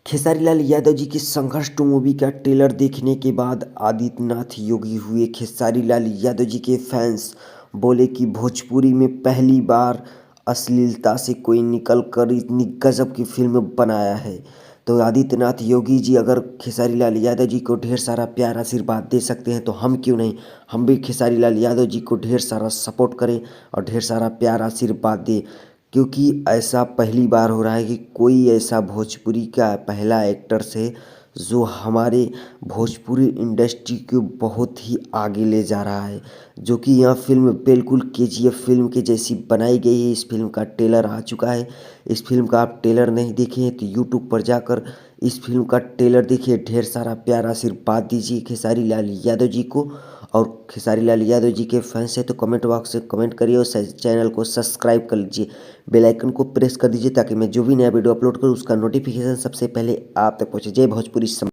खेसारी लाल यादव जी की संघर्ष two movie का ट्रेलर देखने के बाद आदित्यनाथ योगी हुए खेसारी लाल यादव जी के फैंस। बोले कि भोजपुरी में पहली बार अश्लीलता से कोई निकल कर इतनी गजब की फिल्म बनाया है। तो आदित्यनाथ योगी जी अगर खेसारी लाल यादव जी को ढेर सारा प्यार आशीर्वाद दे सकते हैं तो हम क्यों नहीं, हम भी खेसारी लाल यादव जी को ढेर सारा सपोर्ट करें और ढेर सारा प्यार आशीर्वाद दें। क्योंकि ऐसा पहली बार हो रहा है कि कोई ऐसा भोजपुरी का पहला एक्टर्स है जो हमारे भोजपुरी इंडस्ट्री को बहुत ही आगे ले जा रहा है। जो कि यह फिल्म बिल्कुल केजीएफ फिल्म के जैसी बनाई गई है। इस फिल्म का ट्रेलर आ चुका है। इस फिल्म का आप ट्रेलर नहीं देखे हैं तो यूट्यूब पर जाकर इस फिल्म का ट्रेलर देखिए। ढेर सारा प्यार आशीर्वाद दीजिए खेसारी लाल यादव जी को। और खेसारी लाल यादव जी के फैंस हैं तो कमेंट बॉक्स से कमेंट करिए और चैनल को सब्सक्राइब कर लीजिए। बेल आइकन को प्रेस कर दीजिए ताकि मैं जो भी नया वीडियो अपलोड करूँ उसका नोटिफिकेशन सबसे पहले आप तक पहुँचे। जय भोजपुरी।